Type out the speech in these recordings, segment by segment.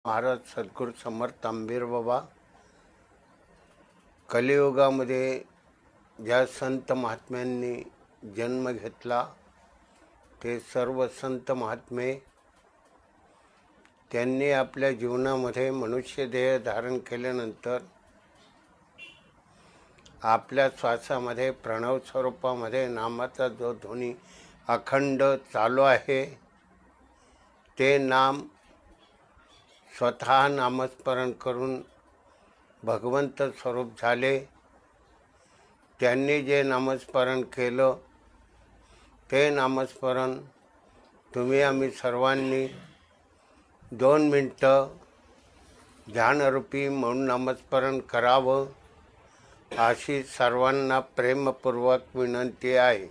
महाराज सद्गुरू समर्थ आंबेर बाबा कलियुगामध्ये ज्या संत महात्म्यांनी जन्म घेतला ते सर्व संत महात्मे त्यांनी आपल्या जीवनामध्ये मनुष्य देह धारण केल्यानंतर आपल्या श्वासामध्ये प्रणव स्वरूपामध्ये नामाचा जो ध्वनी अखंड चालू आहे ते नाम स्वतः नामस्मरण करून भगवंत स्वरूप झाले। त्यांनी जे नामस्मरण केलं ते नामस्मरण तुम्ही आम्ही सर्वांनी 2 मिनिटं ध्यानरूपी म्हणून नामस्मरण करावं अशी सर्वांना प्रेमपूर्वक विनंती आहे।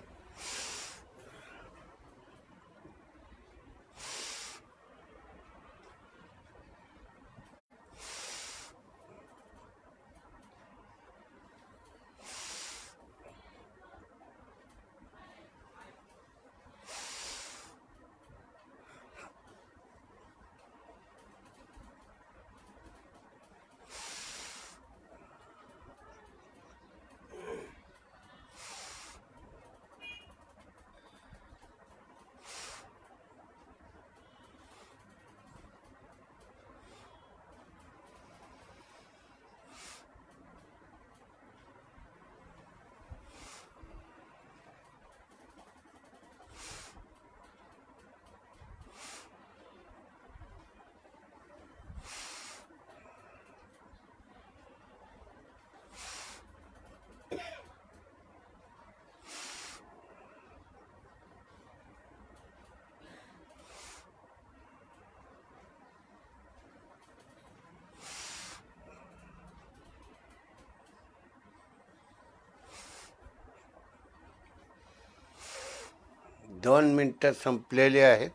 दोन मिनिटं संपलेली आहेत।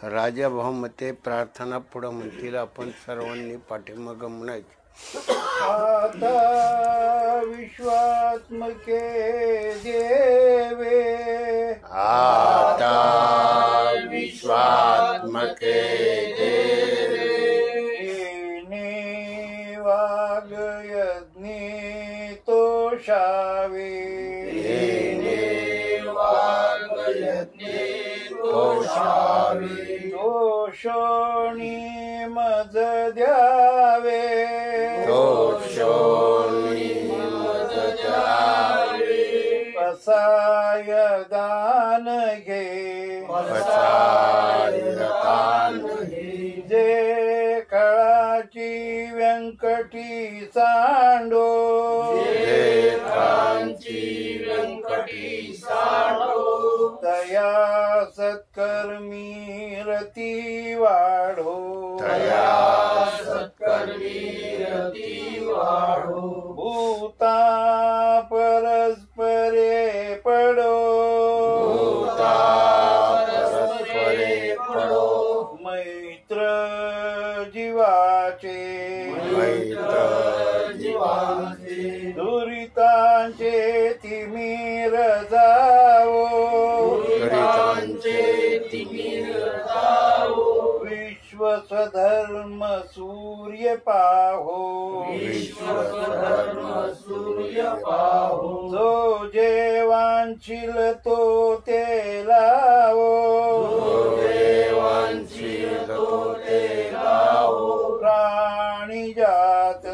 राजा भाऊमते प्रार्थना पुढं म्हणतील, आपण सर्वांनी पाठीमागं म्हणायचे। आता विश्वात्मके देवे, आता विश्वात्मके देवे, येणे वाग यज्ञे तोषावे, तोषणी मज द्यावे, पसाय दान घे, जे कळाची व्यंकटी सांडो, तया सत्कर्मी रती वाढो, भूता परस्परे पडो, मैत्र जीवाचे, दुरितांचे तिमिर जावो, विश्व स्वधर्म सूर्य पाहो, जो जे वांछील तो ते लावो, प्राणी जात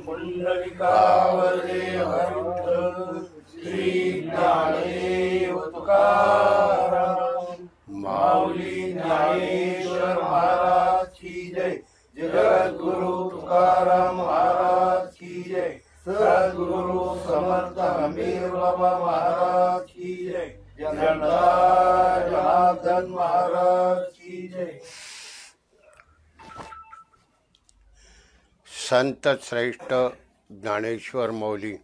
पुंडलिकावरे हरिविठ्ठल श्री ज्ञानेश्वर तुकाराम माऊली ज्ञानेश्वर महाराज की जय। जगद्गुरु तुकाराम महाराज की जय। सद्गुरु समर्थ आंबेर बाबा महाराज की जय। जनता जनार्दन महाराज की जय। संत श्रेष्ठ ज्ञानेश्वर मौली,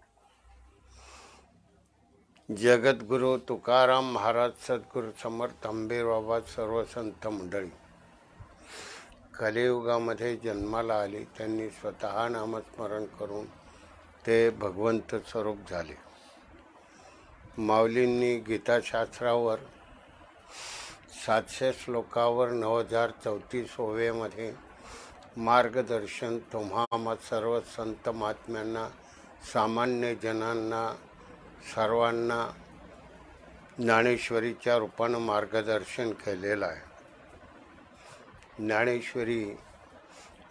जगद्गुरु तुकाराम महाराज, सद्गुरू समर्थ आंबेर बाबा, सर्व संत मंडळी कलियुगामध्ये जन्माला आले। त्यांनी स्वतः नामस्मरण करून ते भगवंत स्वरूप झाले। माऊलींनी गीताशास्त्रावर 700 श्लोकावर 9034 ओव्यामध्ये मार्गदर्शन तुम्हा सर्व संत महात्म्यांना, सामान्य जनांना, सर्वांना ज्ञानेश्वरीच्या रूपानं मार्गदर्शन केलेलं आहे. ज्ञानेश्वरी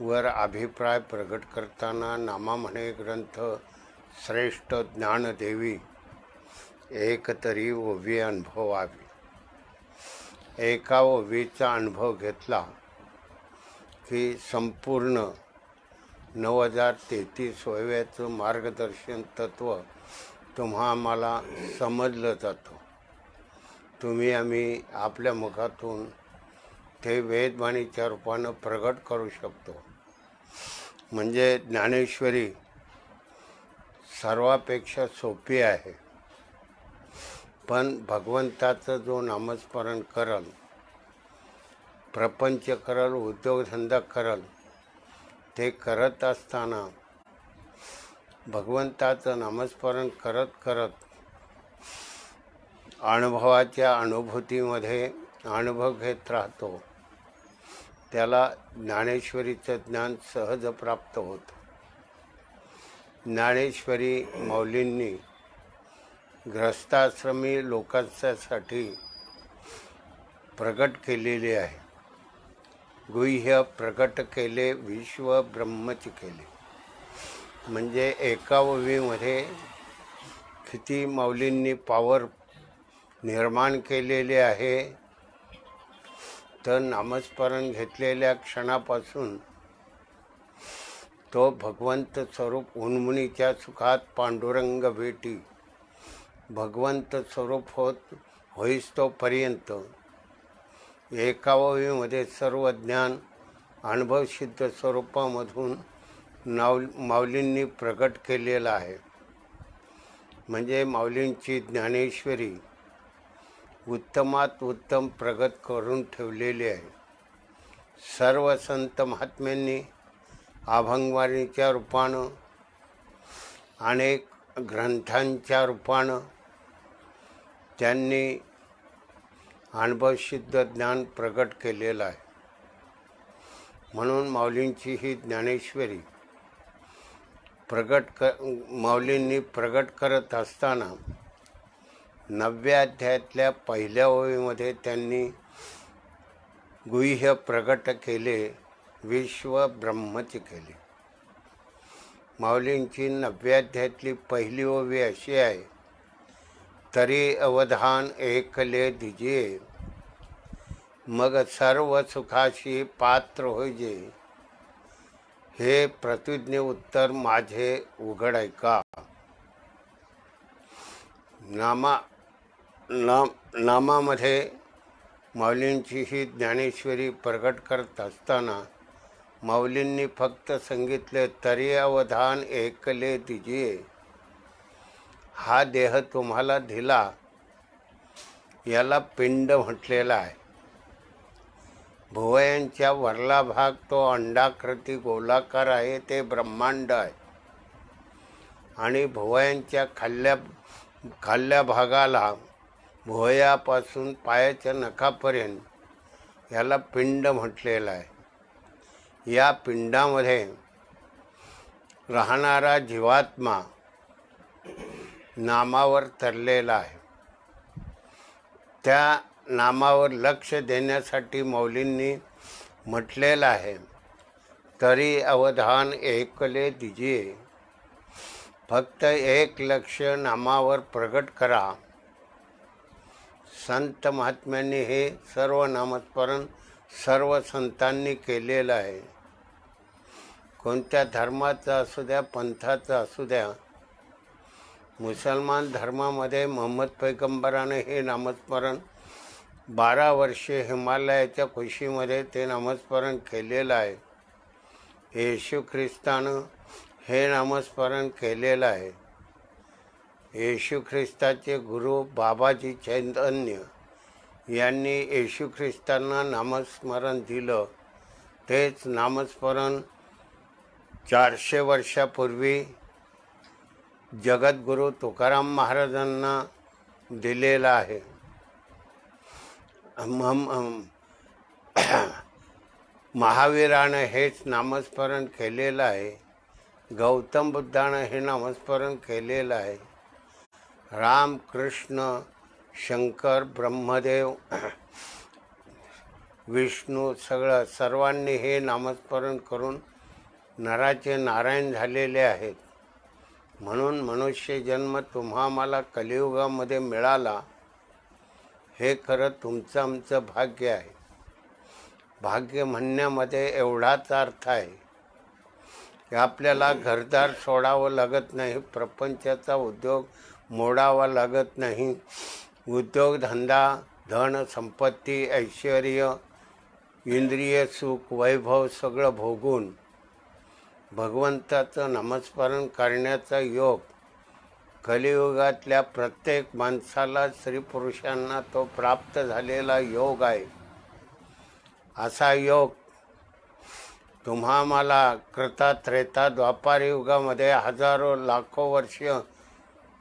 वर अभिप्राय प्रगट करताना नामा म्हणे ग्रंथ श्रेष्ठ ज्ञानदेवी एक तरी ओवी अनुभवावी. एका ओवीचा अनुभव घेतला की संपूर्ण 9033 ओव्याचं मार्गदर्शन तत्व तुम्हा आम्हाला समजलं जातं. आम्ही आपल्या मुखातून ते वेदवाणीच्या रूपानं प्रगट करू शकतो. म्हणजे ज्ञानेश्वरी सर्वापेक्षा सोपी आहे. पण भगवंताचं जो नामस्मरण करल, प्रपंच करल, उद्योगधंदा करल, ते करत असताना भगवंताचं नामस्मरण करत करत अनुभवाच्या अनुभूतीमध्ये अनुभव घेत राहतो, त्याला ज्ञानेश्वरीचं ज्ञान सहज प्राप्त होतं. ज्ञानेश्वरी माऊलींनी ग्रस्ताश्रमी लोकांसाठी प्रगट केलेली आहे. गुह्य प्रगट केले विश्व ब्रह्मच केले. म्हणजे एका ओवीमध्ये किती माऊलींनी पावर निर्माण केलेले आहे. तर नामस्मरण घेतलेल्या क्षणापासून तो भगवंत स्वरूप उन्मुनीच्या सुखात पांडुरंग भेटी भगवंत स्वरूप होईस तोपर्यंत एका ओवीमध्ये सर्व ज्ञान अनुभवसिद्ध स्वरूपामधून माऊलींनी प्रगट केलेलं आहे. म्हणजे माऊलींची ज्ञानेश्वरी उत्तमात उत्तम प्रगत करून ठेवलेली आहे. सर्व संत महात्म्यांनी अभंगवाणीच्या रूपानं, अनेक ग्रंथांच्या रूपानं त्यांनी अनुभवसिद्ध ज्ञान प्रगट केलेलं आहे. म्हणून माऊलींची ही ज्ञानेश्वरी माऊलींनी प्रगट करत असताना 9व्या अध्यायातल्या पहिल्या ओवीमध्ये त्यांनी गुह्य प्रगट केले विश्व ब्रह्मच केले. माऊलींची 9व्या अध्यायातली पहिली ओवी अशी आहे, तरी अवधान एकले दिजे, मग सर्व सुखाशी पात्र होईजे, हे प्रतिज्ञे उत्तर माझे उघड ऐका. नामामध्ये माऊलींची ही ज्ञानेश्वरी प्रगट करत असताना माऊलींनी फक्त सांगितले, तरी अवधान एकले दिजिये. हा देह तुम्हाला दिला, याला पिंड म्हटलेला आहे. भुवयांच्या वरला भाग तो अंडाकृती गोलाकार आहे, ते ब्रह्मांड आहे. आणि भुवयांच्या खाल्ल्या भागाला भुवयापासून पायाच्या नखापर्यंत याला पिंड म्हटलेलं आहे. या पिंडामध्ये राहणारा जीवात्मा नामावर तरलेला आहे. त्या नामावर लक्ष देण्यासाठी माऊलींनी म्हटलेलं आहे, तरी अवधान एकले दिजिये. फक्त एक लक्ष नामावर प्रगट करा. संत महात्म्यांनी हे सर्व नामस्मरण सर्व संतांनी केलेलं आहे. कोणत्या धर्माचा असू द्या, पंथाचा असू द्या. मुसलमान धर्मामध्ये मोहम्मद पैगंबराने हे नामस्मरण 12 वर्षे हिमालयाच्या कुशीमध्ये ते नामस्मरण केलेलं आहे. येशू ख्रिस्तानं हे नामस्मरण केलेलं आहे. येशू ख्रिस्ताचे गुरु बाबाजी चैतन्य यांनी येशू ख्रिस्तांना नामस्मरण दिलं. तेच नामस्मरण 400 वर्षापूर्वी जगद्गुरु तुकाराम महाराजांना दिलेलं आहे. महावीरानं हेच नामस्मरण केलेलं आहे. गौतम बुद्धानं हे नामस्मरण केलेलं आहे. राम, कृष्ण, शंकर, ब्रह्मदेव, विष्णू सर्वांनी हे नामस्मरण करून नराचे नारायण झालेले आहेत. म्हणून मनुष्य जन्म तुम्हा मला कलियुगामध्ये मिळाला हे खरं तुमचं आमचं भाग्य आहे. भाग्य म्हणण्यामध्ये एवढाच अर्थ आहे की आपल्याला घरदार सोडावं लागत नाही, प्रपंचाचा उद्योग मोडावा लागत नाही. उद्योगधंदा, धन, संपत्ती, ऐश्वर, इंद्रिय सुख, वैभव सगळं भोगून भगवंताचं नामस्मरण करण्याचा योग कलियुगातल्या प्रत्येक माणसाला, स्त्री पुरुषांना तो प्राप्त झालेला योग आहे. असा योग तुम्हा मला कृता, त्रेता, द्वापार युगामध्ये हजारो लाखो वर्ष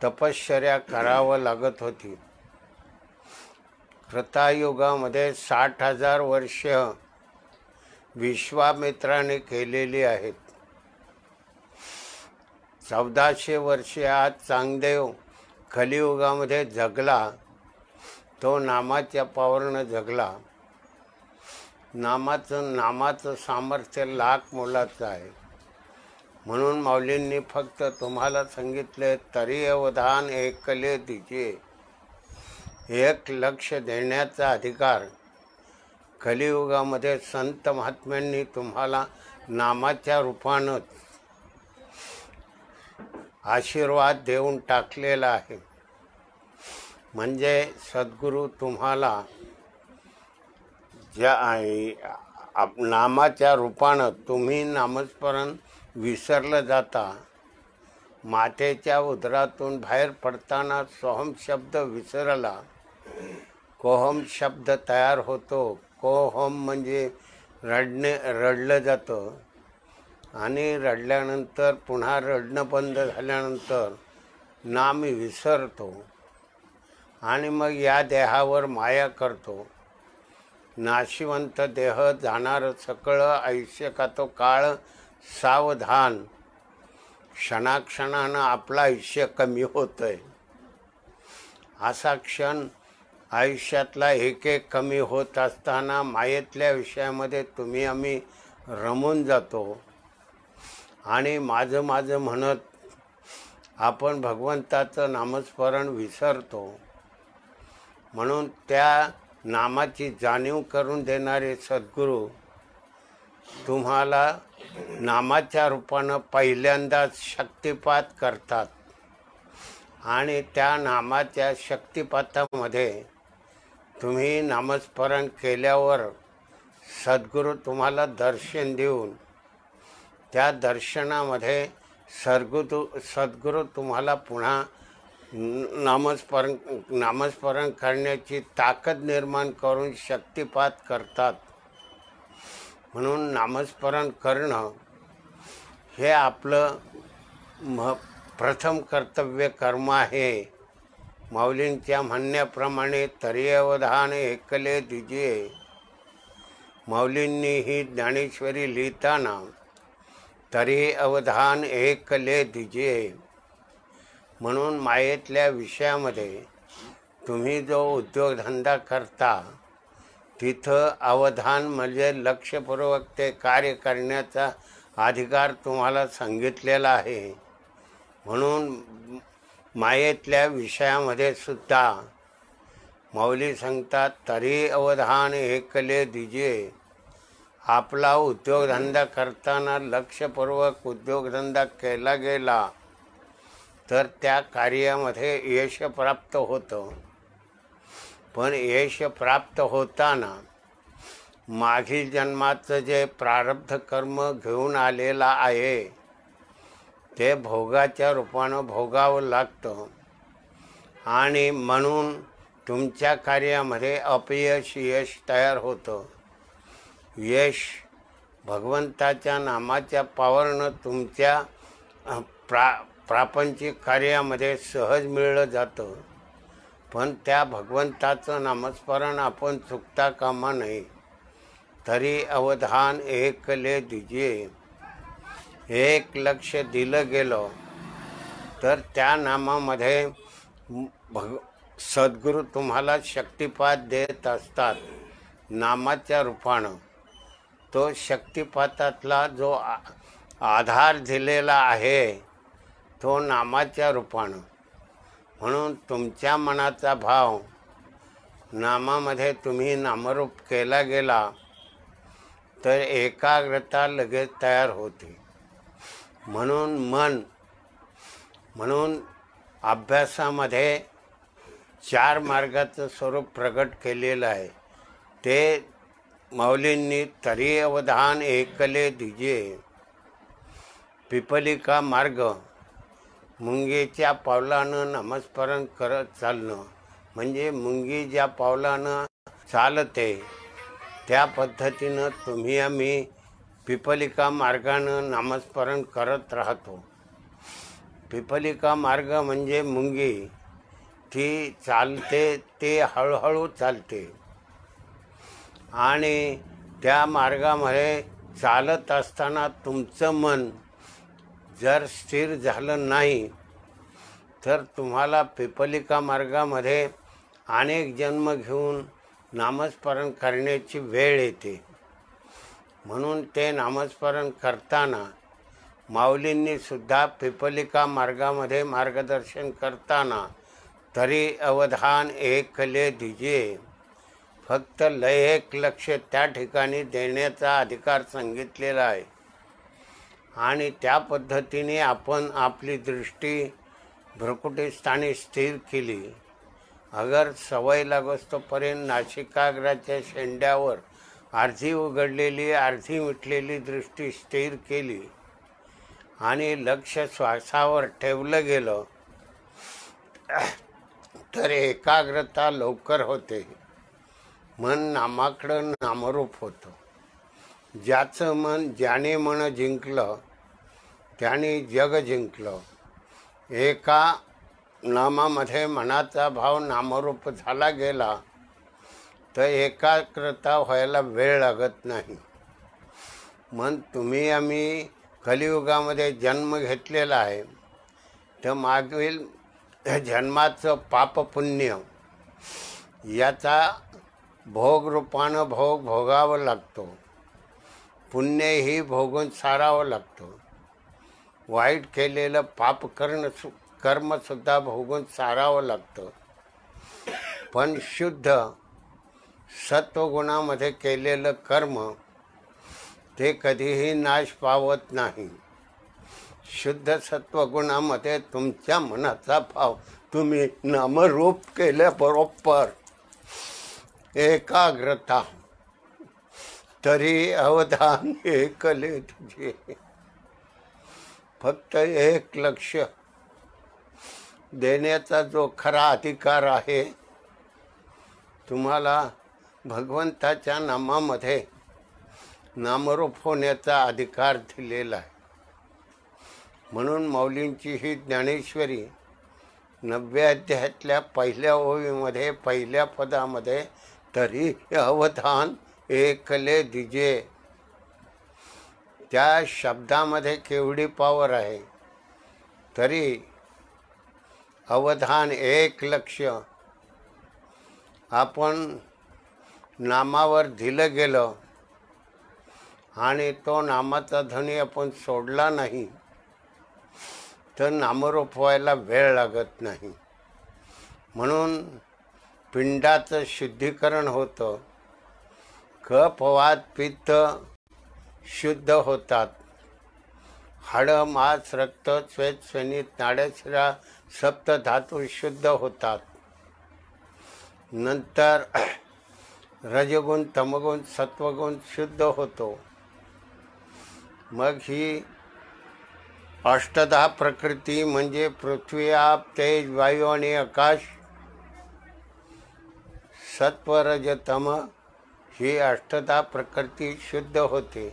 तपश्चर्या करावं लागत होती. कृतायुगामध्ये 60,000 वर्ष विश्वामित्राने केलेली आहेत. 1400 वर्षे आज चांगदेव कलियुगामध्ये जगला. तो नामाच्या पावरनं जगला. नामाचं सामर्थ्य लाख मोलाचं आहे. म्हणून माऊलींनी फक्त तुम्हाला सांगितले, तरी अवधान एकले दिजे. एक लक्ष देण्याचा अधिकार कलियुगामध्ये संत महात्म्यांनी तुम्हाला नामाच्या रूपानं आशीर्वाद देऊन टाकलेला आहे. म्हणजे सद्गुरू तुम्हाला नामाच्या रूपानं तुम्ही नामस्मरण विसरलं जाता. मातेच्या उदरातून बाहेर पडताना सोहम शब्द विसरला, कोहम शब्द तयार होतो. कोहम म्हणजे रडलं जातं आणि रडल्यानंतर पुन्हा रडणं बंद झाल्यानंतर नाम विसरतो आणि मग या देहावर माया करतो. नाशिवंत देह, जाणार सकळ आयुष्य का तो काळ सावधान. क्षणाक्षणानं आपलं आयुष्य कमी होतंय. असा क्षण आयुष्यातला एक कमी होत असताना मायेतल्या विषयामध्ये तुम्ही आम्ही रमून जातो आणि माझं म्हणत आपण भगवंताचं नामस्मरण विसरतो. म्हणून त्या नामाची जाणीव करून देणारे सद्गुरू तुम्हाला नामाच्या रूपानं पहिल्यांदाच शक्तिपात करतात आणि त्या नामाच्या शक्तिपातामध्ये तुम्ही नामस्मरण केल्यावर सद्गुरू तुम्हाला दर्शन देऊन त्या दर्शनामध्ये सद्गुरू तुम्हाला पुन्हा नामस्मरण करण्याची ताकद निर्माण करून शक्तिपात करतात. म्हणून नामस्मरण करणं हे आपलं प्रथम कर्तव्य कर्म आहे. माऊलींच्या म्हणण्याप्रमाणे तरी अवधान एकले दिजे. माऊलींनी ही ज्ञानेश्वरी लिहिताना तरी अवधान एकले दिजे म्हणून मायेतल्या विषयामध्ये तुम्ही जो उद्योगधंदा करता तिथं अवधान म्हणजे लक्षपूर्वक ते कार्य करण्याचा अधिकार तुम्हाला सांगितलेला आहे. म्हणून मायेतल्या विषयामध्ये सुद्धा माऊली सांगतात तरी अवधान एकले दिजे. आपला उद्योगधंदा करताना लक्षपूर्वक उद्योगधंदा केला गेला तर त्या कार्यामध्ये यश प्राप्त होतं. पण यश प्राप्त होताना मागील जन्माचं जे प्रारब्ध कर्म घेऊन आलेलं आहे ते भोगाच्या रूपानं भोगावं लागतं आणि म्हणून तुमच्या कार्यामध्ये अपयश यश तयार होतं. यश भगवंताच्या नामाच्या पावरनं तुमच्या प्रापंचिक कार्यामध्ये सहज मिळलं जातं पण त्या भगवंताचं नामस्मरण आपण चुकता कामा नये. तरी अवधान एकले दिजिये. एक लक्ष दिलं गेलं तर त्या नामामध्ये सद्गुरू तुम्हाला शक्तिपात देत असतात नामाच्या रूपानं. तो शक्तिपातातला जो आधार दिलेला आहे तो नामाच्या रूपानं. म्हणून तुमच्या मनाचा भाव नामामध्ये तुम्ही नामरूप केला गेला तर एकाग्रता लगेच तयार होते. म्हणून अभ्यासामध्ये 4 मार्गाचं स्वरूप प्रगट केलेलं आहे. ते माऊलींनी तरी अवधान एकले दिजिये. पिपलिका मार्ग, मुंगीच्या पावलानं नामस्मरण करत चालणं, म्हणजे मुंगी ज्या पावलानं चालते त्या पद्धतीनं तुम्ही आम्ही पिपलिका मार्गानं नामस्मरण करत राहतो. पिपलिका मार्ग म्हणजे मुंगी, ती चालते, ते हळूहळू चालते आणि त्या मार्गामध्ये चालत असताना तुमचं मन जर स्थिर झालं नाही तर तुम्हाला पिपलिका मार्गामध्ये अनेक जन्म घेऊन नामस्मरण करण्याची वेळ येते. म्हणून ते नामस्मरण करताना माऊलींनी सुद्धा पिपलिका मार्गामध्ये मार्गदर्शन करताना तरी अवधान एकले दिजिये, फक्त एक लक्ष त्या ठिकाणी देण्याचा अधिकार सांगितलेला आहे. आणि त्या पद्धतीने आपण आपली दृष्टी भ्रुकुटीस्थानी स्थिर केली. अगर सवय लागोस्तोपर्यंत नासिकाग्राच्या शेंड्यावर अर्धी उघडलेली अर्धी मिटलेली दृष्टी स्थिर केली आणि लक्ष श्वासावर ठेवलं गेलं तर एकाग्रता लवकर होते. मन नामाकडं नामरूप होतं. ज्याचं मन ज्याने मन जिंकलं त्याने जग जिंकलं. एका नामामध्ये मनाचा भाव नामरूप झाला गेला तर एकाग्रता व्हायला वेळ लागत नाही. मन तुम्ही आम्ही कलियुगामध्ये जन्म घेतलेला आहे तर मागील जन्माचं पाप पुण्य याचा भोगरूपानं भोग भोगावं लागतो. पुण्यही भोगून सारावं लागतं. वाईट केलेलं पाप कर्मसुद्धा भोगून सारावं लागतं. पण शुद्ध सत्वगुणामध्ये केलेलं कर्म ते कधीही नाश पावत नाही. शुद्ध सत्वगुणामध्ये तुमच्या मनाचा भाव तुम्ही नामरूप केल्याबरोबर एकाग्रता तरी अवधान एकले दिजिये. फक्त एक लक्ष देण्याचा जो खरा अधिकार आहे तुम्हाला भगवंताच्या नामामध्ये नामरूप होण्याचा अधिकार दिलेला आहे. म्हणून माऊलींची ही ज्ञानेश्वरी 90 अध्यायातल्या पहिल्या ओवीमध्ये पहिल्या पदामध्ये तरी अवधान एकले दिजिये, त्या शब्दामध्ये केवढी पावर आहे. तरी अवधान एक लक्ष आपण नामावर दिलं गेलं आणि तो नामाचा धनी आपण सोडला नाही तर नामरूप व्हायला वेळ लागत नाही. म्हणून पिंडाचं शुद्धीकरण होतं. कफ वात पित्त शुद्ध होतात. हाडं मांस रक्त श्वेत श्वेनित नाड्याशिरा सप्त धातू शुद्ध होतात. नंतर रजगुण तमगुण सत्वगुण शुद्ध होतो. मग ही अष्टधा प्रकृती म्हणजे पृथ्वी आप तेज वायू आणि आकाश सत्व रज तम ही अष्टधा प्रकृती शुद्ध होते.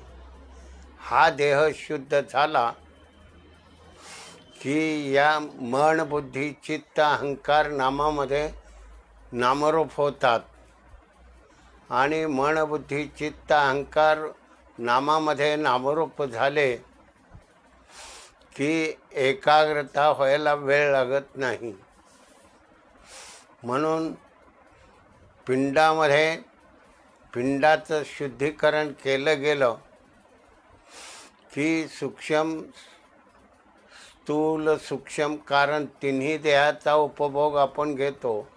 हा देह शुद्ध झाला की या मन बुद्धी चित्त अहंकार नामामध्ये नामरूप होतात आणि मन बुद्धी चित्त अहंकार नामामध्ये नामरूप झाले की एकाग्रता व्हायला वेळ लागत नाही. म्हणून पिंडाचं शुद्धीकरण केलं गेलं की सूक्ष्म स्थूल सूक्ष्म, कारण तिन्ही देहाचा उपभोग आपण घेतो.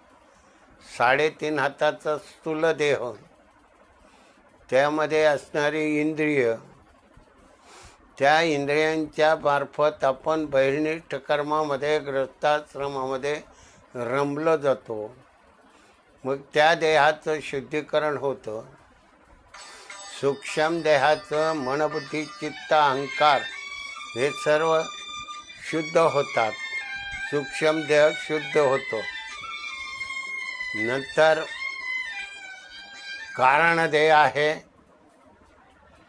3.5 हाताचा स्थूल देह, त्यामध्ये असणारी इंद्रिय, त्या इंद्रियांच्या मार्फत आपण बहिर्निष्ठ कर्मामध्ये गृहस्थाश्रमामध्ये रमलो जातो. मग त्या देहाचं शुद्धीकरण होतं. सूक्ष्म देहाचं मनबुद्धी चित्त अहंकार हे सर्व शुद्ध होतात. सूक्ष्म देह शुद्ध होतो. नंतर कारणदेह आहे.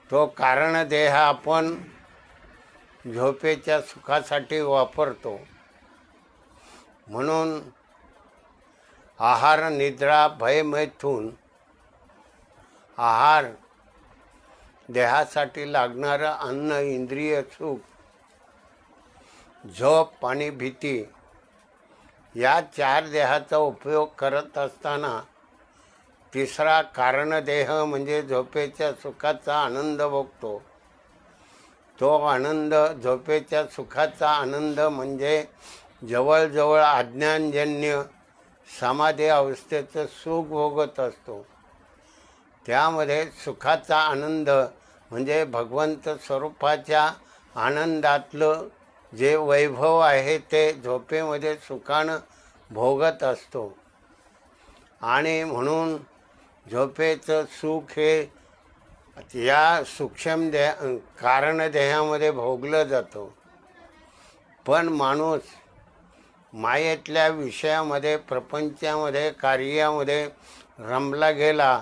तो कारणदेह आपण झोपेच्या सुखासाठी वापरतो. म्हणून आहार निद्रा भय मैथून, आहार देहासाठी लागणारं अन्न, इंद्रिय सुख, झोप आणि भीती, या 4 देहाचा उपयोग करत असताना तिसरा कारणदेह म्हणजे झोपेच्या सुखाचा आनंद भोगतो. तो आनंद, झोपेच्या सुखाचा आनंद म्हणजे जवळजवळ अज्ञानजन्य समाधी अवस्थेचं सुख भोगत असतो. त्यामध्ये सुखाचा आनंद म्हणजे भगवंत स्वरूपाच्या आनंदातलं जे वैभव आहे ते झोपेमध्ये सुखानं भोगत असतो. आणि म्हणून झोपेचं सुख हे या सूक्ष्म कारणदेहामध्ये भोगलं जातं. पण माणूस मायेतल्या विषयामध्ये, प्रपंचामध्ये, कार्यामध्ये रमला गेला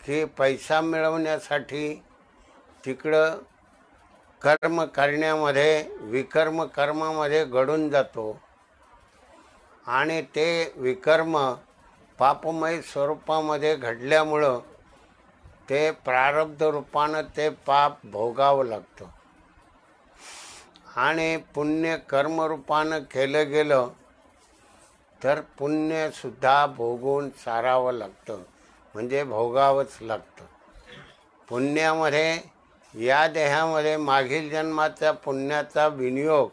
की पैसा मिळवण्यासाठी तिकडं कर्म करण्यामध्ये, विकर्म कर्मामध्ये घडून जातो. आणि ते विकर्म पापमय स्वरूपामध्ये घडल्यामुळं ते प्रारब्ध रूपानं ते पाप भोगावं लागतं. आणि पुण्य कर्मरूपानं केलं गेलं तर पुण्यसुद्धा भोगून सारावं लागतं, म्हणजे भोगावंच लागतं. पुण्यामध्ये, या देहामध्ये मागील जन्माच्या पुण्याचा विनियोग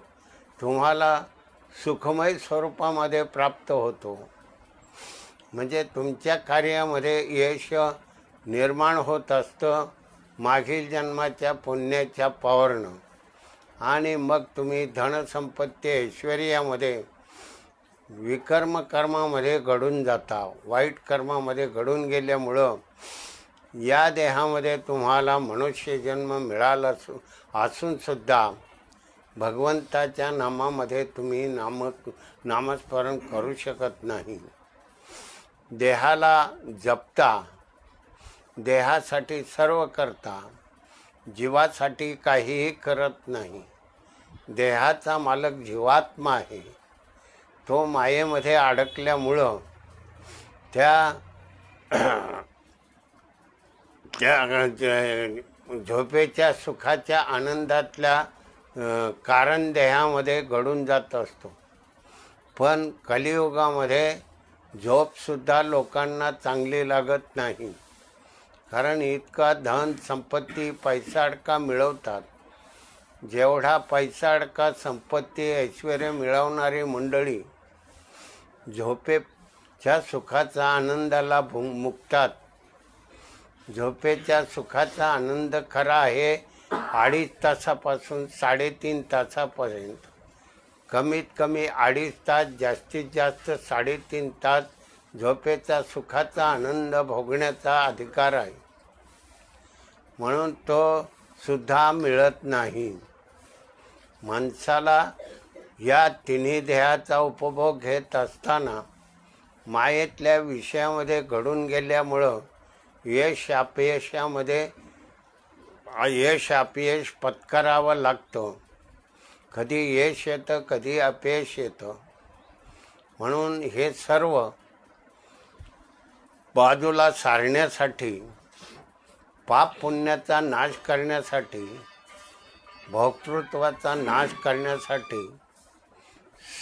तुम्हाला सुखमय स्वरूपामध्ये प्राप्त होतो. म्हणजे तुमच्या कार्यामध्ये यश निर्माण होत असतं मागील जन्माच्या पुण्याच्या पावरनं. आणि मग तुम्ही धनसंपत्ती ऐश्वर्यामध्ये विकर्म कर्मामध्ये घडून जाता. वाईट कर्मामध्ये घडून गेल्यामुळं या देहामध्ये तुम्हाला मनुष्य जन्म मिळाला असून सुद्धा भगवंताच्या नामामध्ये तुम्ही नामस्मरण करू शकत नाही. देहाला जपता, देहासाठी सर्व करता, जीवासाठी काहीही करत नाही. देहाचा मालक जीवात्मा आहे. तो मायेमध्ये अडकल्यामुळं त्या झोपेच्या सुखाच्या आनंदातल्या कारण देहामध्ये घडून जात असतो. पण कलियुगामध्ये झोपसुद्धा लोकांना चांगली लागत नाही. कारण इतका धन संपत्ती पैसाडका मिळवतात. जेवढा पैसाडका संपत्ती ऐश्वर्य मिळवणारी मंडळी झोपेच्या सुखाचा आनंदाला मुकतात. झोपेच्या सुखाचा आनंद खरा आहे 2.5 तासापासून 3.5 तासापर्यंत. कमीत कमी 2.5 तास, जास्तीत जास्त 3.5 तास झोपेचा सुखाचा आनंद भोगण्याचा अधिकार आहे. म्हणून तो सुद्धा मिळत नाही. माणसाला या तिन्ही देहाचा उपभोग घेत असताना मायेतल्या विषयामध्ये घडून गेल्यामुळं यश अपयश पत्करावं लागतं. कधी यश येतं, कधी अपयश येतं. म्हणून हे सर्व बाजूला सारण्यासाठी, पाप पुण्याचा नाश करण्यासाठी, भोक्तृत्वाचा नाश करण्यासाठी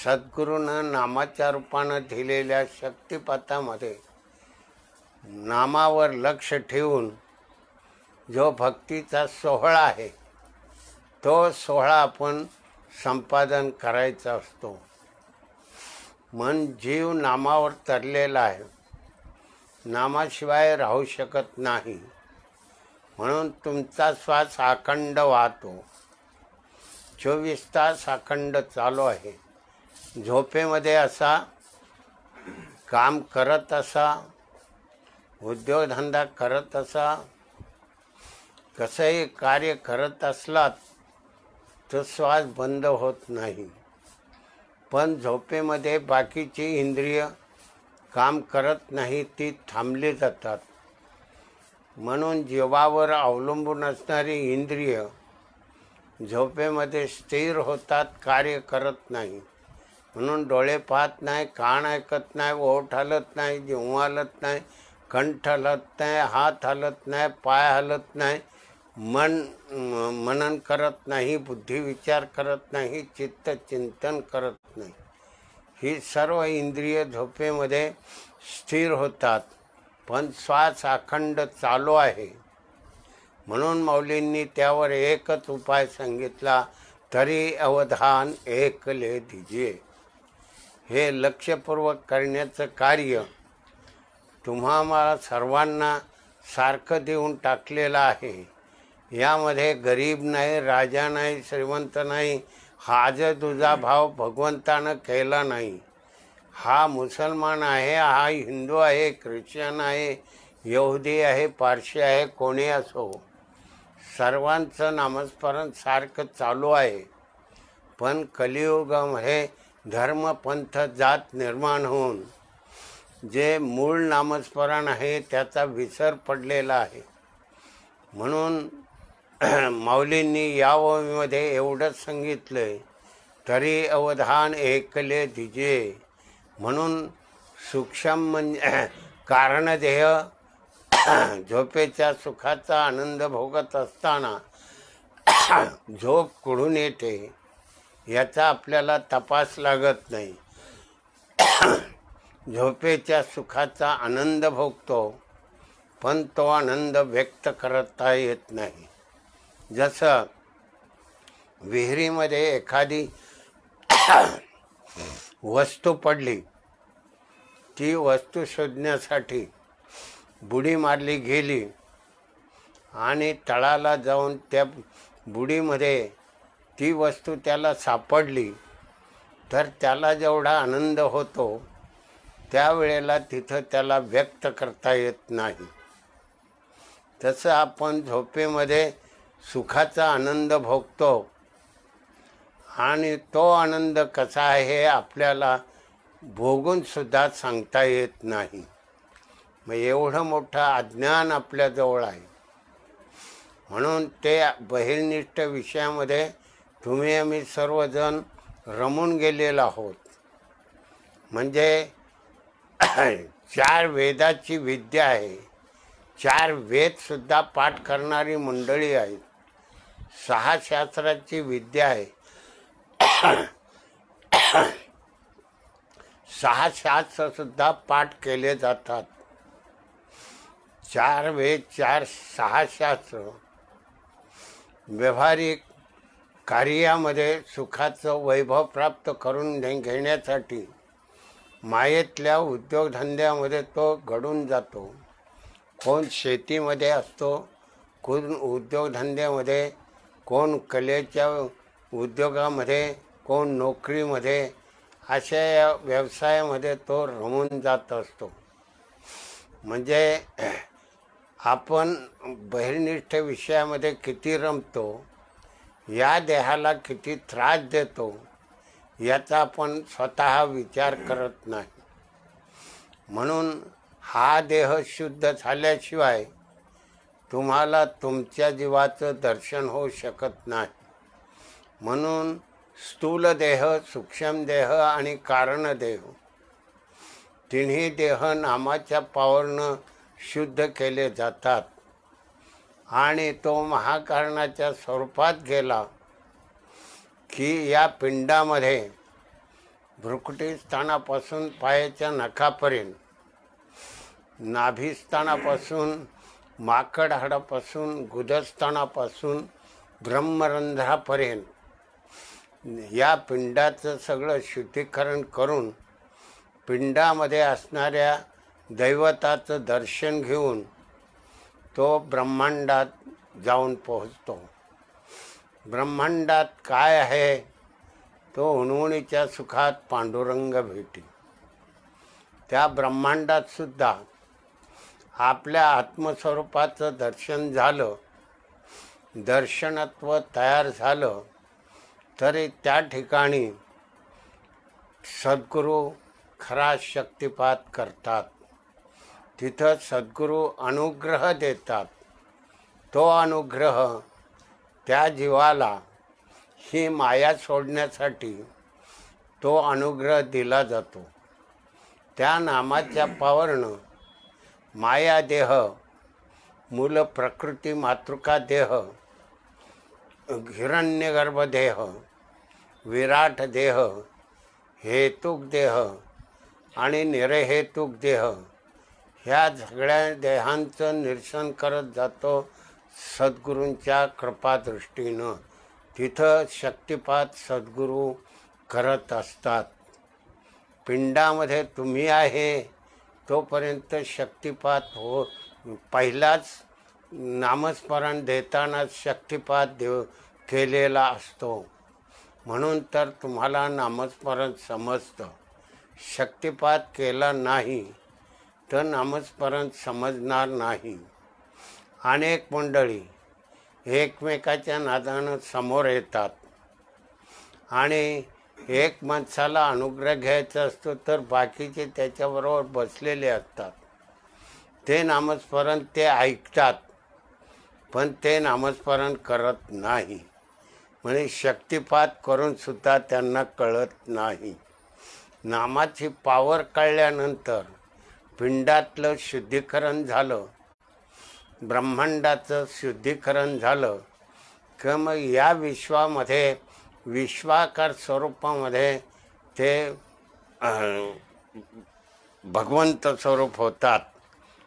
सद्गुरूनं नामाच्या रूपानं दिलेल्या शक्तिपातामध्ये नामावर लक्ष ठेवून जो भक्तीचा सोहळा आहे तो सोहळा आपण संपादन करायचा असतो. मन जीव नामावर तरलेला आहे, नामाशिवाय राहू शकत नाही. म्हणून तुमचा श्वास अखंड वाहतो, 24 तास अखंड चालू आहे. झोपेमध्ये असा, काम करत असा, उद्योगधंदा करत असा, कसंही कार्य करत असलात तर श्वास बंद होत नाही. पण झोपेमध्ये बाकीची इंद्रिय काम करत नाही, ती थांबली जातात. म्हणून जीवावर अवलंबून असणारी इंद्रिय झोपेमध्ये स्थिर होतात, कार्य करत नाही. म्हणून डोळे पाहत नाही, कान ऐकत नाही, ओठ हलत नाही, जिव्हा हलत नाही, कंठ हलत नाही, हात हलत नाही, पाय हलत नाही, मनन करत नाही, बुद्धी विचार करत नाही, चित्त चिंतन करत नाही. ही सर्व इंद्रिय झोपेमध्ये स्थिर होतात. पण श्वास अखंड चालू आहे. म्हणून मौलींनी त्यावर एकच उपाय सांगितला, तरी अवधान एकले दीजिए. हे लक्षपूर्वक करण्याचं कार्य तुम्हाला सर्वांना सारखं देऊन टाकलेलं आहे. यामध्ये गरीब नाही, राजा नाही, श्रीमंत नाही, हाज तुझा भाव भगवंतानं केला नाही. हा मुसलमान आहे, हा हिंदू आहे, ख्रिश्चन आहे, यहुदी आहे, पारशी आहे, कोणी असो, सर्वांचं नामस्मरण सारखं चालू आहे. पण कलियुगामध्ये धर्म पंथ जात निर्माण होऊन जे मूळ नामस्मरण आहे त्याचा विसर पडलेला आहे. म्हणून माऊलींनी या ओवीमध्ये एवढंच सांगितलंय, तरी अवधान एकले दीजिए. म्हणून सूक्ष्म म्हणजे कारणदेह झोपेच्या सुखाचा आनंद भोगत असताना झोप कुठून येते याचा आपल्याला तपास लागत नाही. झोपेच्या सुखाचा आनंद भोगतो, पण तो आनंद व्यक्त करता येत नाही. जसं विहिरीमध्ये एखादी वस्तू पडली, ती वस्तू शोधण्यासाठी बुडी मारली गेली आणि तळाला जाऊन त्या बुडीमध्ये ती वस्तू त्याला सापडली, तर त्याला जेवढा आनंद होतो त्यावेळेला तिथं त्याला व्यक्त करता येत नाही. तसं आपण झोपेमध्ये सुखाचा आनंद भोगतो आणि तो आनंद कसा आहे हे आपल्याला भोगून सुद्धा सांगता येत नाही. मग एवढं मोठं अज्ञान आपल्याजवळ आहे. म्हणून ते बहिर्निष्ठ विषयामध्ये तुम्ही आम्ही सर्वजण रमून गेलेलो आहोत. म्हणजे 4 वेदाची विद्या आहे, 4 वेदसुद्धा पाठ करणारी मंडळी आहेत, 6 शास्त्राची विद्या आहे, 6 शास्त्रसुद्धा पाठ केले जातात. 4 वेद, 6 शास्त्र व्यावहारिक कार्यामध्ये सुखाचं वैभव प्राप्त करून घेण्यासाठी मायेतल्या उद्योगधंद्यामध्ये तो घडून जातो. कोण शेतीमध्ये असतो, कोण उद्योगधंद्यामध्ये, कोण कलेच्या उद्योगामध्ये, कोण नोकरीमध्ये, अशा या व्यवसायामध्ये तो रमून जात असतो. म्हणजे आपण बहिर्निष्ठ विषयामध्ये किती रमतो, या देहाला किती त्रास देतो याचा आपण स्वतः विचार करत नाही. म्हणून हा देह शुद्ध झाल्याशिवाय तुम्हाला तुमच्या जीवाचं दर्शन होऊ शकत नाही. म्हणून स्थूल देह, सूक्ष्म देह आणि कारण देह तिन्ही देह नामाच्या पावरनं शुद्ध केले जातात आणि तो महाकारणाच्या स्वरूपात गेला की या पिंडामध्ये भ्रुकुटीस्थानापासून पायाच्या नखापर्यंत, नाभिस्थानापासून माकड हाडापासून गुदस्थानापासून ब्रह्मरंध्रापर्यंत या पिंडाचं सगळं शुद्धीकरण करून पिंडामध्ये असणाऱ्या दैवताचं दर्शन घेऊन तो ब्रह्मांडात जाऊन पोहोचतो. ब्रह्मांडात काय आहे? तो उणवणीच्या सुखात पांडुरंग भेटी. त्या ब्रह्मांडात सुद्धा आपल्या आत्मस्वरूपाचं दर्शन झालं, दर्शनत्व तयार झालं, तरी त्या ठिकाणी सद्गुरू खरा शक्तिपात करतात. तिथं सद्गुरू अनुग्रह देतात. तो अनुग्रह त्या जीवाला ही माया सोडण्यासाठी तो अनुग्रह दिला जातो. त्या नामाच्या पावरनं माया देह, मूल प्रकृती मातृका देह, हिरण्यगर्भ देह, विराट देह, हेतुक देह आणि निरहेतुक देह ह्या सगळ्या देहांचं निरसन करत जातो सद्गुरूंच्या कृपादृष्टीनं. तिथं शक्तिपात सद्गुरू करत असतात. पिंडामध्ये तुम्ही आहे तोपर्यंत शक्तिपात हो. पहिलाच नामस्मरण देताना शक्तिपात केलेला असतो. म्हणून तर तुम्हाला नामस्मरण समजतं. शक्तिपात केला नाही तर नामस्मरण समजणार नाही. अनेक मंडळी एकमेकाच्या नादानं समोर येतात आणि एक माणसाला अनुग्रह घ्यायचा असतो तर बाकीचे त्याच्याबरोबर बसलेले असतात. ते नामस्मरण ते ऐकतात पण ते नामस्मरण करत नाही. म्हणजे शक्तिपात करून सुद्धा त्यांना कळत नाही. नामाची पावर कळल्यानंतर पिंडातलं शुद्धीकरण झालं, ब्रह्मांडाचं शुद्धीकरण झालं की मग या विश्वामध्ये विश्वाकार स्वरूपामध्ये ते भगवंत स्वरूप होतात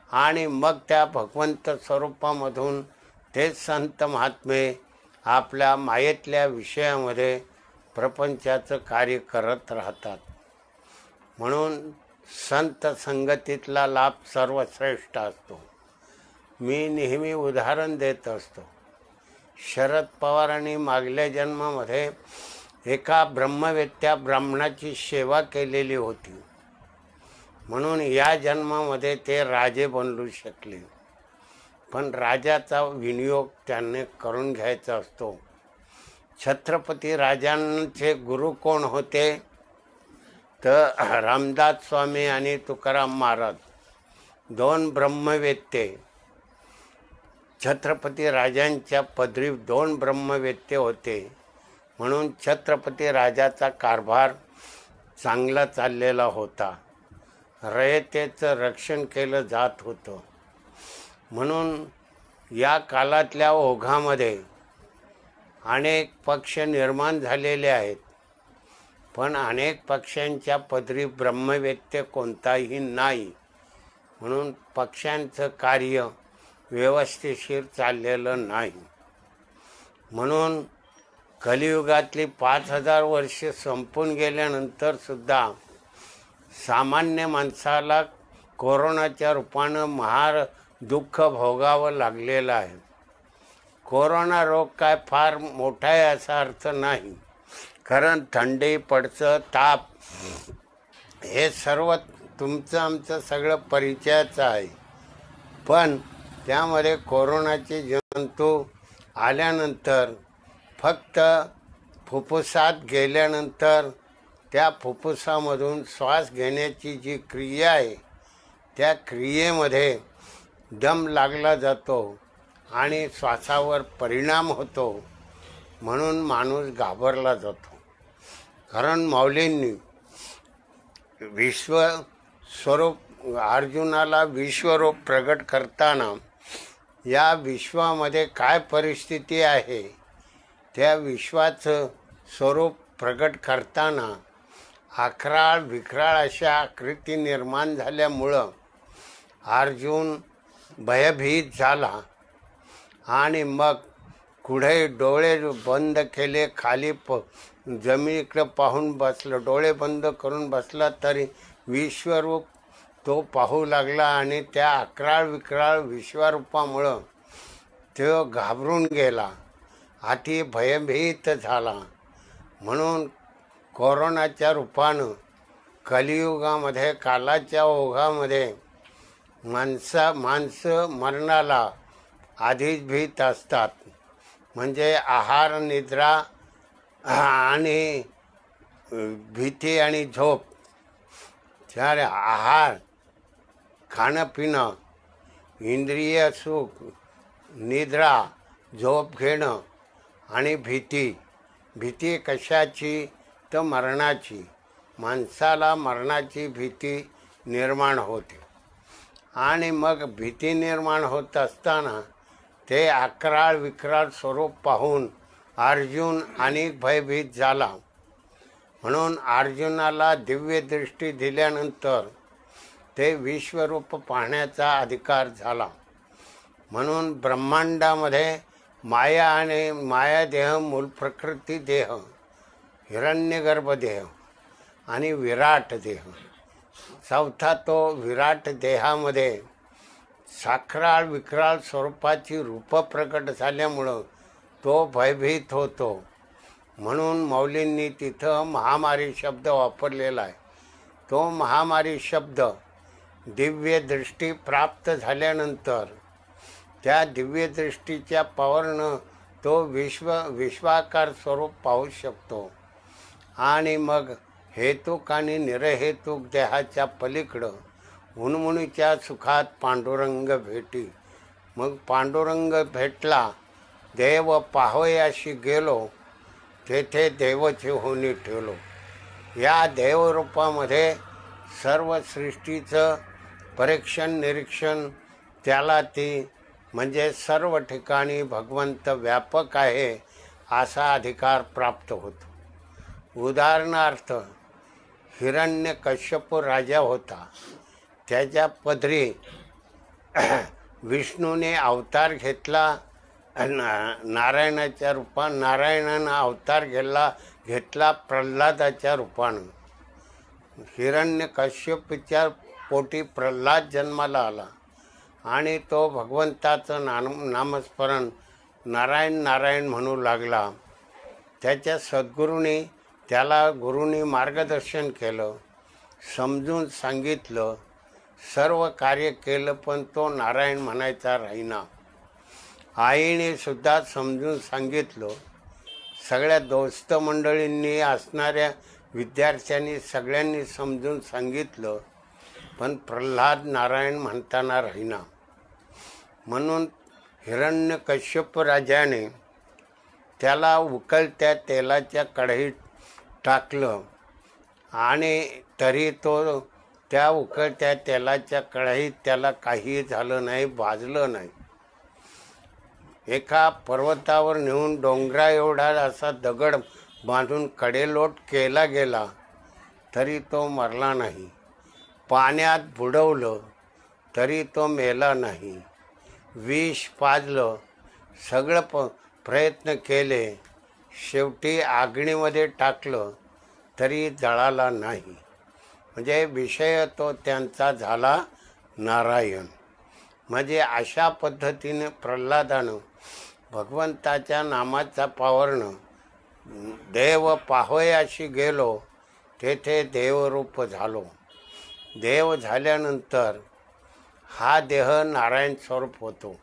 आणि मग त्या भगवंत स्वरूपामधून ते संत महात्मे आपल्या मायेतल्या विषयामध्ये प्रपंचाचं कार्य करत राहतात. म्हणून संत संगतीतला लाभ सर्वश्रेष्ठ असतो. मी नेहमी उदाहरण देत असतो. शरद पवारांनी मागल्या जन्मामध्ये एका ब्रह्मवेत्या ब्राह्मणाची सेवा केलेली होती म्हणून या जन्मामध्ये ते राजे बनू शकले. पण राजाचा विनियोग त्यांनी करून घ्यायचा असतो. छत्रपती राजांचे गुरु कोण होते तर रामदास स्वामी आणि तुकाराम महाराज, दोन ब्रह्मवेत्ते. छत्रपती राजांच्या पदरी दोन ब्रह्मवेत्ते होते म्हणून छत्रपती राजाचा कारभार चांगला चाललेला होता. रयतेचं रक्षण केलं जात होतं. म्हणून या कालातल्या ओघामध्ये अनेक पक्ष निर्माण झालेले आहेत पण अनेक पक्षांच्या पदरी ब्रह्मवेत्ते कोणताही नाही. म्हणून पक्षांचं कार्य व्यवस्थितशीर चाललेलं नाही. म्हणून कलियुगातली 5000 वर्षे संपून गेल्यानंतर सुद्धा सामान्य माणसाला कोरोनाच्या रूपानं महार दुःख भोगावं लागलेलं आहे. कोरोना रोग काय फार मोठा आहे असा अर्थ नाही, कारण थंडी, पडचं, ताप हे सर्व तुमचं आमचं सगळं परिचयाचं आहे. पण त्यामध्ये कोरोनाचे जंतू आल्यानंतर फक्त फुफ्फुसात गेल्यानंतर त्या फुफ्फुसामधून श्वास घेण्याची जी क्रिया आहे त्या क्रियेमध्ये दम लागला जातो आणि श्वासावर परिणाम होतो. म्हणून माणूस घाबरला जातो. कारण माऊलींनी विश्व स्वरूप अर्जुनाला विश्वरूप प्रगट करताना या विश्वामध्ये काय परिस्थिती आहे त्या विश्वाचं स्वरूप प्रगट करताना अकराळ विकराळ अशा आकृती निर्माण झाल्यामुळं अर्जुन भयभीत झाला आणि मग पुढे डोळे बंद केले, खाली जमिनीकडे पाहून बसलं, डोळे बंद करून बसला तरी विश्वरूप तो पाहू लागला आणि त्या अकराळ विकराळ विश्वरूपामुळं तो घाबरून गेला, अति भयभीत झाला. म्हणून कोरोनाच्या रूपानं कलियुगामध्ये कालाच्या ओघामध्ये माणसं मरणाला आधीच भीत असतात. म्हणजे आहार निद्रा आणि भीती आणि झोप, त्यार आहार खाणं पिणं, इंद्रिय सुख, निद्रा, झोप घेणं आणि भीती कशाची तर मरणाची. माणसाला मरणाची भीती निर्माण होते आणि मग भीती निर्माण होत असताना ते अकराळ विकराळ स्वरूप पाहून अर्जुन अनेक भयभीत झाला. म्हणून अर्जुनाला दिव्य दृष्टी दिल्यानंतर ते विश्वरूप पाहण्याचा अधिकार झाला. म्हणून ब्रह्मांडामध्ये माया आणि मायादेह, मूल प्रकृती देह, हिरण्यगर्भ देह आणि विराट देह. चौथा तो विराट देहामध्ये साखराळ विकराळ स्वरूपाची रूप प्रकट झाल्यामुळं तो भयभीत होतो. म्हणून मौलींनी तिथं महामारी शब्द वापरलेला आहे. तो महामारी शब्द दिव्य दृष्टी प्राप्त झाल्यानंतर त्या दिव्य दृष्टीच्या पावरनं तो विश्वाकार स्वरूप पाहू शकतो आणि मग हेतुक आणि निरहेतुक देहाच्या पलीकडं उन्मुनीच्या सुखात पांडुरंग भेटी. मग पांडुरंग भेटला, देव पाहोयाशी गेलो, तेथे देवचे होणी ठेवलो. या देवरूपामध्ये सर्व सृष्टीचं परीक्षण निरीक्षण त्याला ती म्हणजे सर्व ठिकाणी भगवंत व्यापक आहे असा अधिकार प्राप्त होतो. उदाहरणार्थ हिरण्यकश्यप राजा होता, त्याच्या पदरी विष्णूने अवतार घेतला, नारायणाच्या रूपात नारायणानं अवतार घेतला प्रल्हादाच्या रूपानं. हिरण्यकश्यपच्या पोटी प्रल्हाद जन्माला आला आणि तो भगवंताचं नामस्मरण नारायण नारायण म्हणू लागला. त्याच्या सद्गुरूंनी त्याला गुरूंनी मार्गदर्शन केलं, समजून सांगितलं, सर्व कार्य केलं, पण तो नारायण म्हणायचा राहिना. आईने सुद्धा समजून सांगितलं, सगळ्या दोस्त मंडळींनी असणाऱ्या विद्यार्थ्यांनी सगळ्यांनी समजून सांगितलं, पण प्रल्हाद नारायण म्हणताना राहिना. म्हणून हिरण्यकश्यप राजाने त्याला उकळत्या तेलाच्या कढईत टाकलं आणि तरी तो त्या उकळत्या तेलाच्या कढईत त्याला काही झालं नाही, भाजलं नाही. एका पर्वतावर नेऊन डोंगरा एवढा असा दगड बांधून कडेलोट केला गेला तरी तो मरला नाही. पाण्यात बुडवलं तरी तो मेला नाही. विष पाजलं, सगळं प्रयत्न केले, शेवटी अग्नीमध्ये टाकलं तरी जळाला नाही. म्हणजे विषय तो त्यांचा झाला नारायण. म्हणजे अशा पद्धतीने प्रल्हादानं भगवंताच्या नामाच्या पावरनं देव पाहोयाशी गेलो, तेथे देवरूप झालो. देव झाल्यानंतर हा देह नारायण स्वरूप होतो.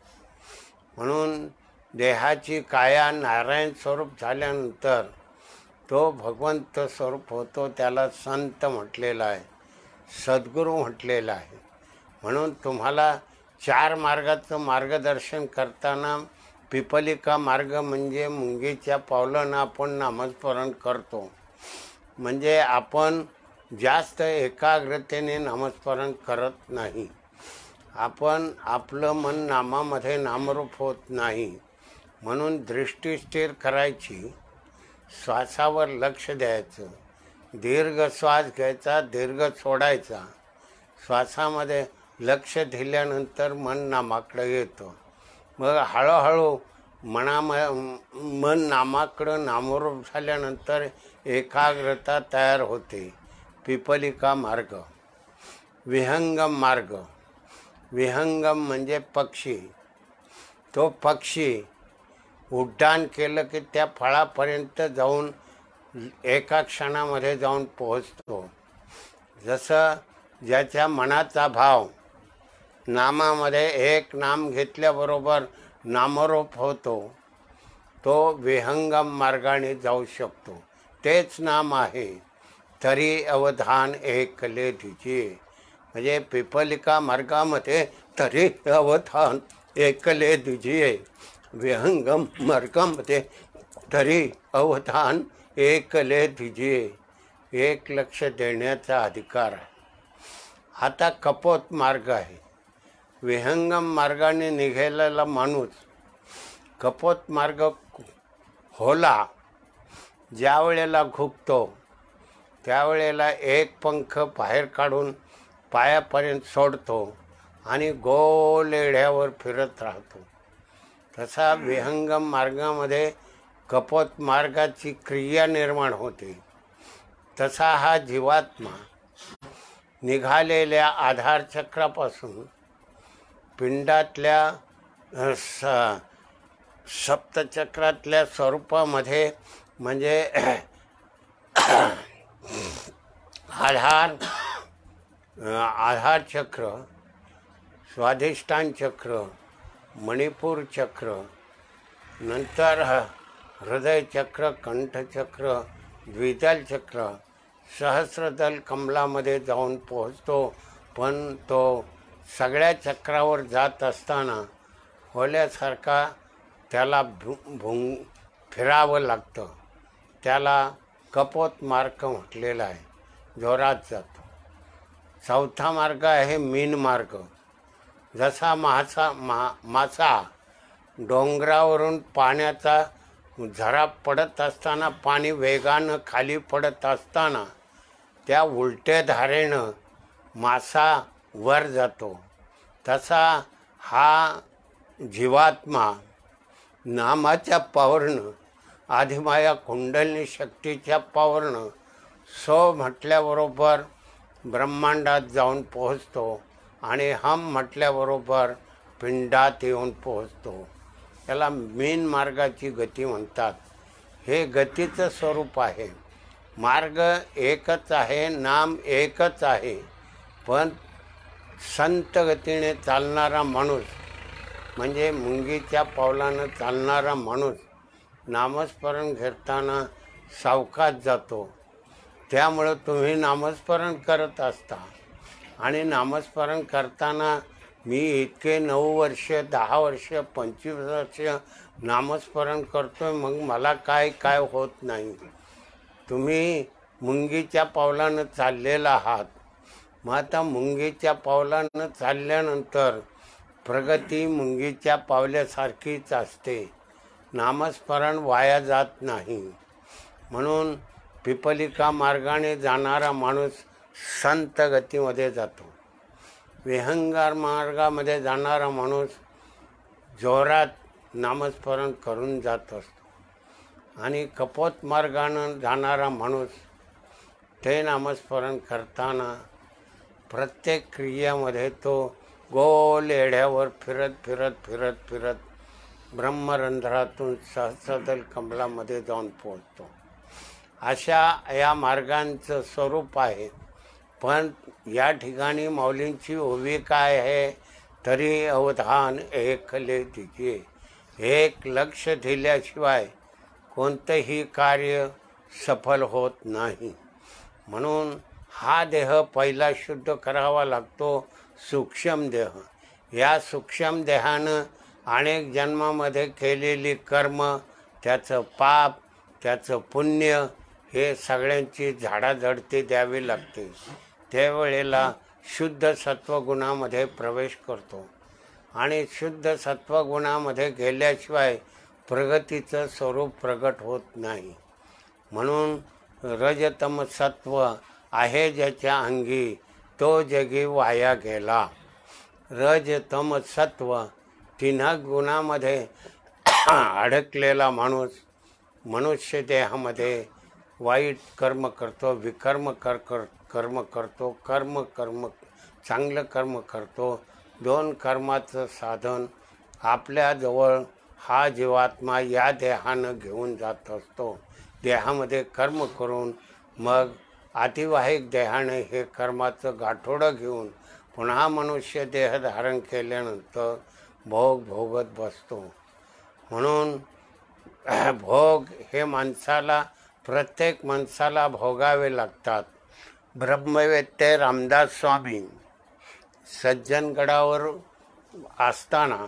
म्हणून देहाची काया नारायण स्वरूप झाल्यानंतर तो भगवंत स्वरूप होतो. त्याला संत म्हटलेला आहे, सद्गुरू म्हटलेला आहे. म्हणून तुम्हाला 4 मार्गाचं मार्गदर्शन करताना पिपलिका मार्ग म्हणजे मुंगीच्या पावलानं आपण नामस्मरण करतो. म्हणजे आपण जास्त एकाग्रतेने नामस्मरण करत नाही. आपण आपलं मन नामामध्ये नामरूप होत नाही. म्हणून दृष्टी स्थिर करायची, श्वासावर लक्ष द्यायचं, दीर्घ श्वास घ्यायचा, दीर्घ सोडायचा. श्वासामध्ये लक्ष दिल्यानंतर मन नामाकडं येतं. मग हळूहळू मन नामाकडं नामरूप झाल्यानंतर एकाग्रता तयार होते. पिपलिका मार्ग. विहंगम मार्ग. विहंगम म्हणजे पक्षी. तो पक्षी उड्डाण केलं की त्या फळापर्यंत जाऊन एका क्षणामध्ये जाऊन पोहोचतो. जसं ज्याच्या मनाचा भाव नामामध्ये एक नाम घेतल्याबरोबर नामरूप होतो, तो विहंगम मार्गाने जाऊ शकतो. तेच नाम आहे. तरी अवधान एकले दीजिए. म्हणजे पिपलिका मार्गामध्ये तरी अवधान एकले दीजिए. विहंगम मार्गामध्ये तरी अवधान एकले दीजिए. एक लक्ष देण्याचा अधिकार आहे. आता कपोत मार्ग आहे. विहंगम मार्गाने निघालेला माणूस कपोत मार्ग होला ज्या वेळेला घुगतो त्यावेळेला एक पंख बाहेर काढून पायापर्यंत सोडतो आणि गोल एढ्यावर फिरत राहतो. तसा विहंगम मार्गामध्ये कपोत मार्गाची क्रिया निर्माण होते. तसा हा जीवात्मा निघालेल्या आधार चक्रापासून पिंडातल्या सप्तचक्रातल्या स्वरूपामध्ये म्हणजे आधार चक्र, स्वाधिष्ठान चक्र, मणिपूर चक्र, नंतर हृदय चक्र, कंठचक्र, द्विदल चक्र, सहस्रदल कमलामध्ये जाऊन पोहोचतो. पण तो सगळ्या चक्रावर जात असताना होल्यासारखा त्याला फिरावं लागतं. त्याला कपोत मार्ग म्हटलेला आहे. जोरात जातो. चौथा मार्ग आहे मीन मार्ग. जसा मासा डोंगरावरून पाण्याचा झरा पडत असताना, पाणी वेगानं खाली पडत असताना त्या उलट्या धारेनं मासा वर जातो, तसा हा जीवात्मा नामाच्या पावरनं, आधिमाया कुंडलिनी शक्तीच्या पावरनं म्हटल्याबरोबर ब्रह्मांडात जाऊन पोहोचतो आणि हम म्हटल्याबरोबर पिंडात येऊन पोहोचतो. त्याला मीन मार्गाची गती म्हणतात. हे गतीचं स्वरूप आहे. मार्ग एकच आहे, नाम एकच आहे. पण संत गतीने चालणारा माणूस म्हणजे मुंगीच्या पावलानं चालणारा माणूस नामस्मरण घेताना सावकाश जातो. त्यामुळं तुम्ही नामस्मरण करत असता आणि नामस्मरण करताना मी इतके 9 वर्ष, 10 वर्ष, 25 वर्ष नामस्मरण करतोय, मग मला काय होत नाही. तुम्ही मुंगीच्या पावलानं चाललेला आहात. मग आता मुंगीच्या पावलानं चालल्यानंतर प्रगती मुंगीच्या पावल्यासारखीच असते. नामस्मरण वाया जात नाही. म्हणून पिपलिका मार्गाने जाणारा माणूस संत गतीमध्ये जातो. विहंगार मार्गामध्ये जाणारा माणूस जोरात नामस्मरण करून जात असतो. आणि कपोत मार्गानं जाणारा माणूस ते नामस्मरण करताना प्रत्येक क्रियामध्ये तो गोल एढ्यावर फिरत फिरत फिरत फिरत ब्रह्मरंध्रातून सहस्रदल कमलामध्ये जाऊन पोहोचतो. अशा या मार्गांचं स्वरूप आहे. पण या ठिकाणी माऊलींची ओवी काय आहे? तरी अवधान एकले दीजिए. एक लक्ष दिल्याशिवाय कोणतंही कार्य सफल होत नाही. म्हणून हा देह पहिला शुद्ध करावा लागतो, सूक्ष्म देह. या सूक्ष्म देहानं अनेक जन्मामध्ये केलेली कर्म, त्याचं पाप, त्याचं पुण्य हे सगळ्यांची झाडाझडती द्यावी लागते. त्यावेळेला शुद्ध सत्वगुणामध्ये प्रवेश करतो आणि शुद्ध सत्वगुणामध्ये गेल्याशिवाय प्रगतीचं स्वरूप प्रगट होत नाही. म्हणून रजतम सत्व आहे ज्याच्या अंगी तो जगी वाया गेला. रजतम सत्व तिन्हा गुणामध्ये अडकलेला माणूस मनुष्य देहामध्ये वाईट कर्म करतो, विकर्म कर्म करतो, कर्म चांगलं कर्म करतो. दोन कर्माचं साधन आपल्याजवळ हा जीवात्मा या देहानं घेऊन जात असतो. देहामध्ये कर्म करून मग अतिवाहिक देहाने हे कर्माचं गाठोडं घेऊन पुन्हा मनुष्य देह धारण केल्यानंतर भोग भोगत बसतो. म्हणून भोग हे प्रत्येक माणसाला भोगावे लागतात. ब्रह्मवेत्ते रामदास स्वामी सज्जनगडावर असताना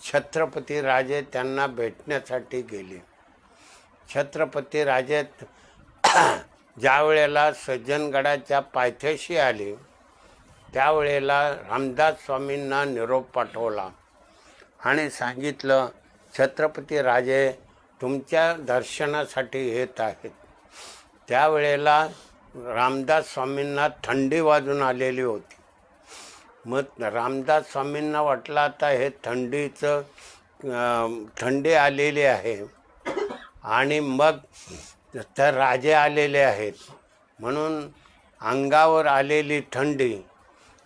छत्रपती राजे त्यांना भेटण्यासाठी गेले. छत्रपती राजे ज्या वेळेला सज्जनगडाच्या पायथ्याशी आले त्यावेळेला रामदास स्वामींना निरोप पाठवला आणि सांगितलं, छत्रपती राजे तुमच्या दर्शनासाठी येत आहेत. त्यावेळेला रामदास स्वामींना थंडी वाजून आलेली होती. मग रामदास स्वामींना वाटलं आता हे थंडी आलेली आहे आणि मग तर राजे आलेले आहेत म्हणून अंगावर आलेली थंडी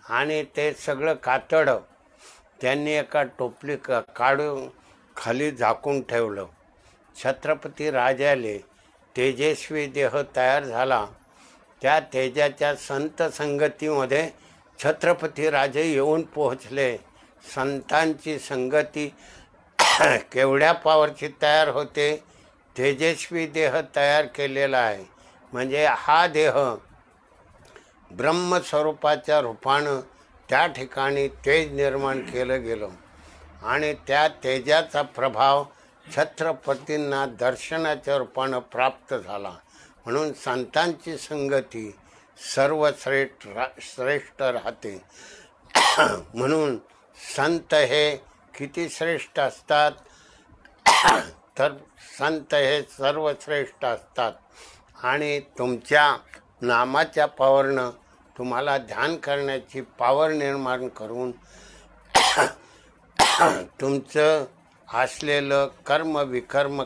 आणि ते सगळं कातडं त्यांनी एका टोपली काढून खाली झाकून ठेवलं. छत्रपती राजाले तेजस्वी देह तयार झाला. त्या तेजाच्या संत संगतीमध्ये छत्रपती राजे येऊन पोहोचले. संतांची संगती केवढ्या पावरची तयार होते. तेजस्वी देह तयार केलेला आहे म्हणजे हा देह ब्रह्मस्वरूपाच्या रूपानं त्या ठिकाणी तेज निर्माण केलं गेलं आणि त्या तेजाचा प्रभाव छत्रपतींना दर्शनाच्या रूपानं प्राप्त झाला. म्हणून संतांची संगती श्रेष्ठ राहते. म्हणून संत हे किती श्रेष्ठ असतात तर संत हे सर्वश्रेष्ठ असतात आणि तुमच्या नामाच्या पावरनं तुम्हाला ध्यान करण्याची पावर निर्माण करून तुमचं असलेलं विकर्म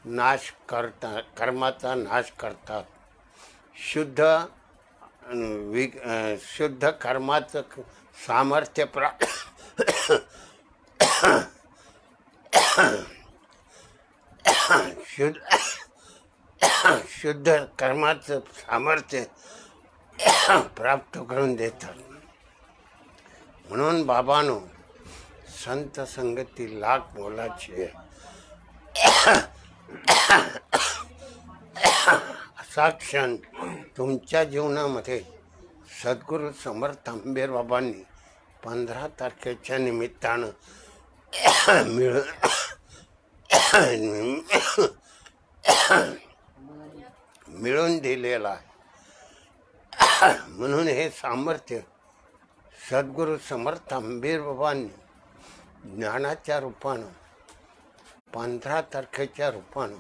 नाश करतात, कर्माचा नाश करतात. शुद्ध कर्माचं सामर्थ्य शुद्ध कर्माचं सामर्थ्य प्राप्त करून देतात. म्हणून बाबांनो, संत संगती लाख मोलाची आहे. असा क्षण तुमच्या जीवनामध्ये सद्गुरू समर्थ अंबेर बाबांनी 15 तारखेच्या निमित्तानं मिळून दिलेला आहे. म्हणून हे सामर्थ्य सद्गुरू समर्थ अंबेर बाबांनी ज्ञानाच्या रूपानं 15 तारखेच्या रूपानं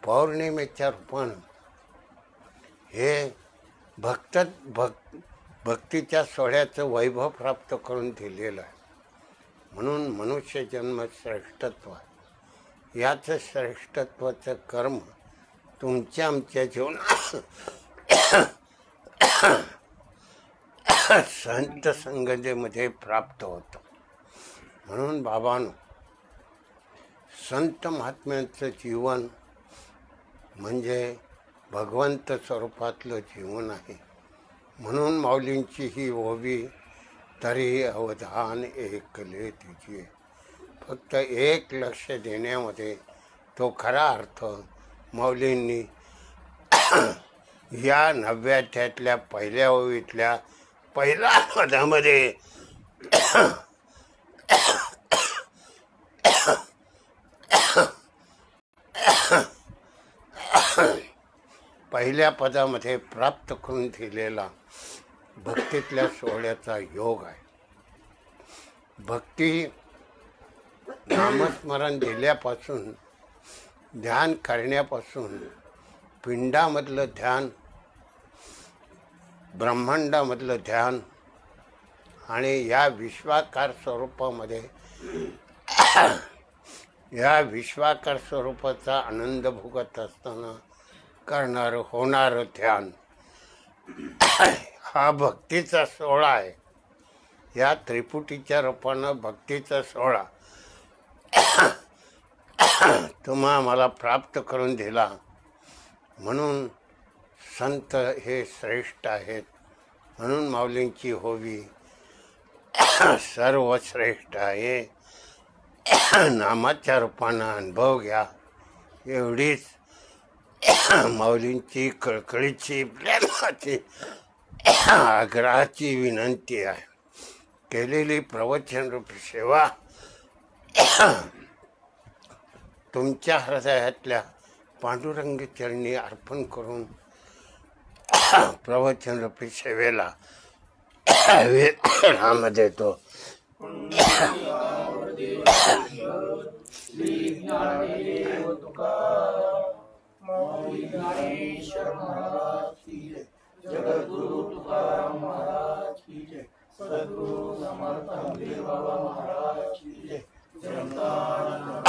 पौर्णिमेच्या रूपानं हे भक्तीच्या सोहळ्याचं वैभव प्राप्त करून दिलेलं आहे. म्हणून मनुष्य जन्म श्रेष्ठत्व आहे. याचं श्रेष्ठत्वाचं कर्म तुमच्या आमच्या जीवनात संत संगतीमध्ये प्राप्त होतं. म्हणून बाबांनो, संत महात्म्यांचं जीवन म्हणजे भगवंत स्वरूपातलं जीवन आहे. म्हणून माऊलींची ही ओवी, तरी अवधान एकले तिचे. फक्त एक लक्ष देण्यामध्ये तो खरा अर्थ माऊलींनी या 90 पहिल्या ओवीतल्या पहिल्या पदामध्ये पहिल्या पदामध्ये प्राप्त करून दिलेला भक्तीतल्या सोहळ्याचा योग आहे. भक्ती नामस्मरण दिल्यापासून, ध्यान करण्यापासून, पिंडामधलं ध्यान, ब्रह्मांडामधलं ध्यान आणि या विश्वाकार स्वरूपामध्ये या विश्वाकार स्वरूपाचा आनंद भोगत असताना करणारं होणारं ध्यान हा भक्तीचा सोहळा आहे. या त्रिपुटीच्या रूपानं भक्तीचा सोहळा तुम्हा मला प्राप्त करून दिला. म्हणून संत हे श्रेष्ठ आहेत, म्हणून माऊलींची होवी सर्वश्रेष्ठ आहे. नामाच्या रूपानं अनुभव घ्या, एवढीच माऊलींची कळकळीची, प्रेमाची, आग्रहाची विनंती आहे. केलेली प्रवचनरूपी सेवा तुमच्या हृदयातल्या पांडुरंग चरणी अर्पण करून प्रवचनरूपी सेवेला विराम देतो. जगद्गुरु तुकाराम महाराज की जय. सद्गुरु समर्थ हरिदेव बाबा महाराज की जय. जनता